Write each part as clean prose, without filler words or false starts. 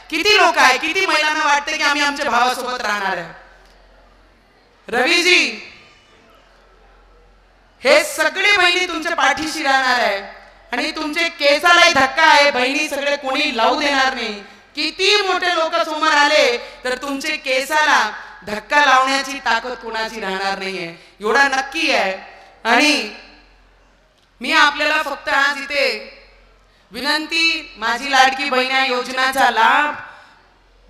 किती लोक आहे, किती महिलांना वाटते की आम्ही आमच्या भावासोबत राहणार आहे. रवीजी, हे सगळे बहिणी तुमच्या पाठीशी राहणार आहे आणि तुमचे केसालाही धक्का आहे, बहिणी सगळे कोणी लावू देणार नाही. किती मोठे लोक समोर आले तर तुमचे केसाला धक्का लावण्याची ताकद कोणाची राहणार नाहीये, एवढा नक्की आहे. आणि मी आपल्याला फक्त आज इथे विनंती, माझी लाडकी बहीण योजनेचा लाभ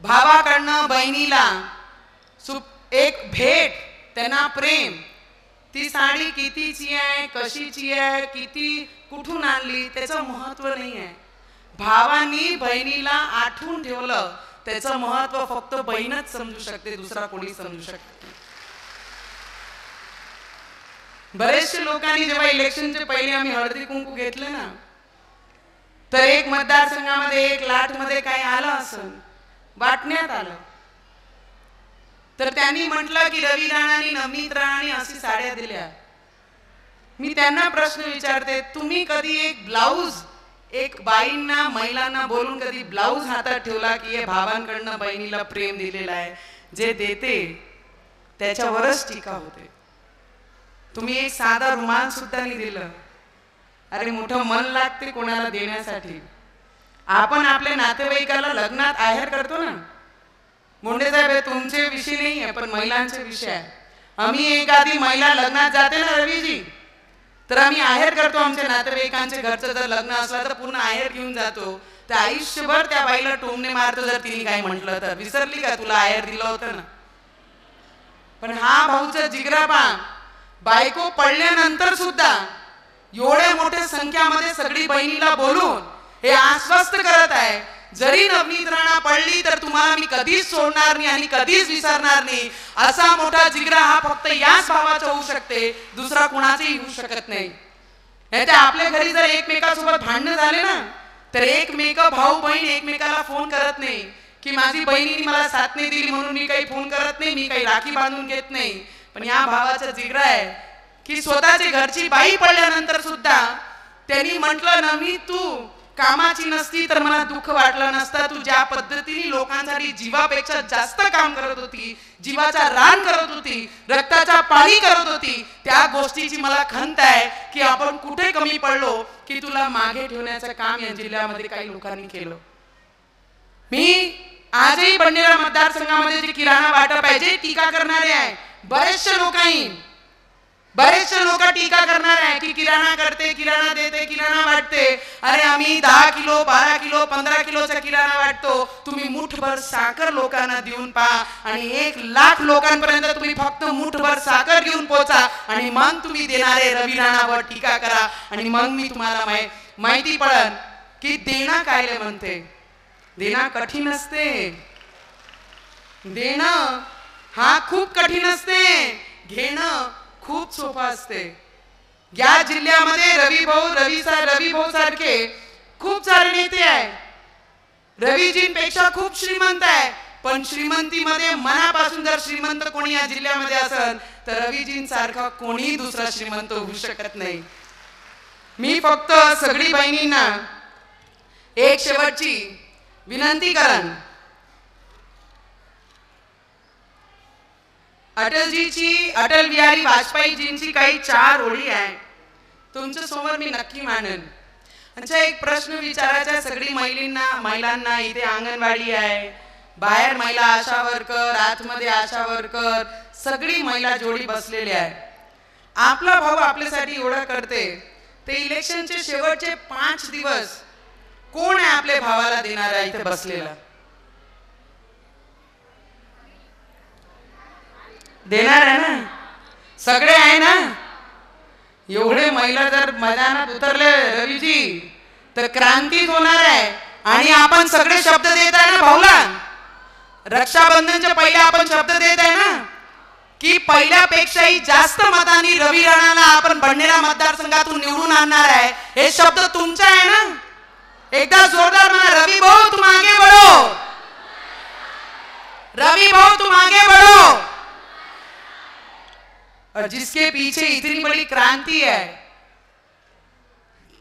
भावाकडनं बहिणीला एक भेट, त्यांना प्रेम. ती साडी कितीची आहे, कशीची आहे, किती कुठून आणली त्याचं महत्व नाही आहे. भावानी बहिणीला आठवून ठेवलं त्याचं महत्व फक्त बहीणच समजू शकते, दुसरा कोणी समजू शकते. बरेचसे लोकांनी जेव्हा इलेक्शनचे पहिले आम्ही हळदी कुंकू घेतले ना, तर एक मतदारसंघामध्ये एक लाटमध्ये काय आलं असं वाटण्यात आलं, तर त्यांनी म्हटलं की रवी राणांनी नवनीत राणांनी अशी साड्या दिल्या. मी त्यांना प्रश्न विचारते, तुम्ही कधी एक ब्लाऊज, एक बाईंना महिलांना बोलून कधी ब्लाऊज हातात ठेवला की हे भावांकडनं बहिणीला प्रेम दिलेलं आहे, जे देते त्याच्यावरच टीका होते. तुम्ही एक साधा रुमाल सुद्धा नाही दिलं. अरे मोठं मन लागते कोणाला देण्यासाठी. आपण आपल्या नातेवाईकाला लग्नात आहेर करतो ना, मुंडे साहेब हे तुमचे विषय नाही आहे पण महिलांचे विषय आहे. आम्ही एखादी महिला लग्नात जाते ना रवीजी, तर आम्ही आहेर करतो आमच्या नातेवाईकांचे. घरचं जर लग्न असलं तर पूर्ण आहेर घेऊन जातो. तर आयुष्यभर त्या बाईला टोमणे मारतो जर तिने काय म्हटलं तर, विसरली का तुला आहेर दिलं होतं ना. पण हा भाऊचा जिगरापा, बायको पडल्यानंतर सुद्धा एवढ्या मोठ्या संख्यामध्ये सगळी बहिणीला बोलून हे आश्वस्त करत आहे, जरी नवनीत राणा पडली तर तुम्हाला मी कधीच सोडणार नाही आणि कधीच विसरणार नाही. असा मोठा जिगरा हा फक्त याच भावाचा होऊ शकते, दुसरा कुणाचाही होऊ शकत नाही. नाहीतर आपल्या घरी जर एकमेकांसोबत भांडण झाले ना, तर एकमेक भाऊ बहीण एकमेकाला फोन करत नाही की माझी बहिणीने मला साथ नाही दिली म्हणून मी काही फोन करत नाही, मी काही राखी बांधून घेत नाही. पण या भावाचा जिगरा आहे की स्वतःची घरची बाई पडल्यानंतर सुद्धा त्यांनी म्हटलं ना, मी तू कामाची नसती तर मला दुःख वाटलं नसतं. तू ज्या पद्धतीने लोकांसाठी जीवापेक्षा जास्त काम करत होती, जीवाचा रान करत होती, रक्ताचा पाणी करत होती, त्या गोष्टीची मला खंत आहे की आपण कुठे कमी पडलो की तुला मागे ठेवण्याचं काम या जिल्ह्यामध्ये काही लोकांनी केलं. मी आजही बंडेरा मतदारसंघामध्ये जे किराणा वाटप आहे, जे टीका करणारे आहे, बरेचसे लोक टीका करणार आहे की किराणा करते, किराणा देते, किराणा वाटते. अरे आम्ही 10 किलो 12 किलो 15 किलोचा किराणा वाटतो. तुम्ही मुठभर साखर लोकांना देऊन पहा आणि 1 लाख लोकांपर्यंत तुम्ही फक्त मुठभर साखर घेऊन पोहोचा आणि मग तुम्ही देणारे रवी राणावर टीका करा. आणि मग मी तुम्हाला माहिती पडन की देणं काय म्हणते. देणं कठीण असते, देणं हा खूप कठीण असते, घेणं खूप सोपं असते. या जिल्ह्यामध्ये रवी भाऊ सारखे खूप सारे नेते आहे. रवीजींपेक्षा खूप श्रीमंत आहे, पण श्रीमंतीमध्ये मनापासून जर श्रीमंत कोणी या जिल्ह्यामध्ये असेल तर रवीजींसारखा कोणी दुसरा श्रीमंत होऊ शकत नाही. मी फक्त सगळी बहिणींना एक शेवटची विनंती करन, अटल बिहारी वाजपेयीजींची काही 4 ओळी आहे तुमच्या समोर मी नक्की मांडन. अच्छा, एक प्रश्न विचारायचा सगळी महिलांना. इथे अंगणवाडी आहे, बाहेर महिला आशा वर्कर, आतमध्ये आशा वर्कर, सगळी महिला जोडी बसलेली आहे. आपला भाऊ आपल्यासाठी एवढं करते, ते इलेक्शनचे शेवटचे 5 दिवस कोण आहे आपल्या भावाला देणारा इथे बसलेला? देणार आहे ना? सगळे आहे ना? एवढे महिला जर मैदानात उतरले रवीजी तर क्रांतीच होणार आहे. आणि आपण सगळे शब्द देत आहे ना भाऊला, रक्षाबंधनच्या पहिले आपण शब्द देत आहे ना की पहिल्यापेक्षाही जास्त मतांनी रवी राणाला आपण बंडेरा मतदारसंघातून निवडून आणणार आहे. हे शब्द तुमचा आहे ना? एकदा जोरदार म्हणा, रवी भाऊ तुम आगे बढ़ो, रवी भाऊ तुम आगे बढ़ो. और जिसके पीछे इतनी बड़ी क्रांति है,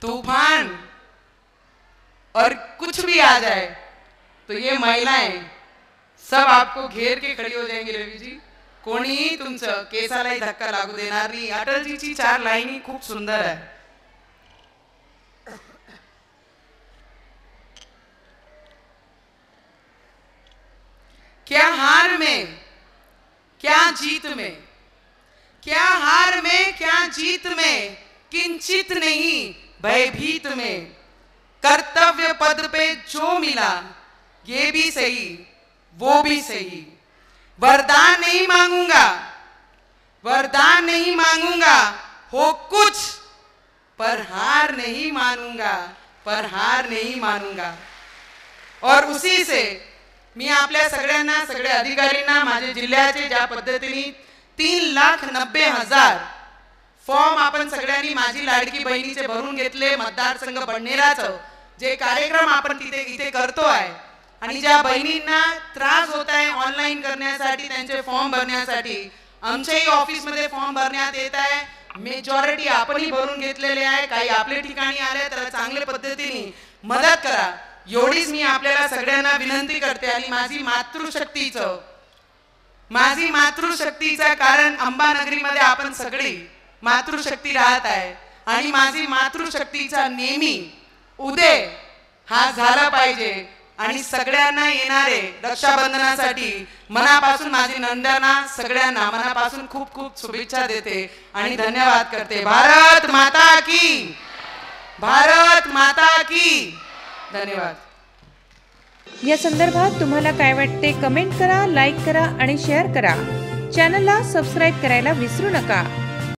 तूफान और कुछ भी आ जाए, तो ये महिलाएं सब आपको घेर के खड़ी हो जाएंगी रवि जी. कोणीही तुमचं केसालाही धक्का लागू देणार नाही. अटलजीची 4 लाईनी खूप सुंदर आहे. क्या हार में क्या जीत में, क्या हार में क्या जीत में, किंचित नहीं भयभीत में, कर्तव्य पद पे जो मिला ये भी सही वो भी सही. वरदान नहीं मांगूंगा, वरदान नहीं मांगूंगा, हो कुछ पर हार नहीं मानूंगा, पर हार नहीं मानूंगा. और उसी से मी आपल्या सगळ्यांना, सगळे अधिकारींना, माझे जिल्ह्याचे ज्या पद्धतीने 3,90,000 फॉर्म आपण सगळ्यांनी माझी लाडकी बहिणीचे भरून घेतले. मतदारसंघ बडनेराचं जे कार्यक्रम आपण तिथे इथे करतोय आणि ज्या बहिणींना त्रास होत आहे ऑनलाईन करण्यासाठी, त्यांचे फॉर्म भरण्यासाठी, आमच्याही ऑफिसमध्ये फॉर्म भरण्यात येत आहे. मेजॉरिटी आपणही भरून घेतलेले आहे. काही आपल्या ठिकाणी आले तर चांगल्या पद्धतीने मदत करा एवढीच मी आपल्याला सगळ्यांना विनंती करते. आणि माझी मातृशक्तीचं कारण अंबानगरीमध्ये आपण सगळी मातृशक्ती राहत आहे आणि माझी मातृशक्तीचा नेहमी उदय हा झाला पाहिजे. आणि सगळ्यांना येणारे रक्षाबंधनासाठी मनापासून माझी नंदांना सगळ्यांना मनापासून खूप खूप शुभेच्छा देते आणि धन्यवाद करते. भारत माता की, भारत माता की. धन्यवाद. या संदर्भात तुम्हाला काय वाटते कमेंट करा, लाईक करा आणि शेअर करा. चॅनलला सबस्क्राईब करायला विसरू नका.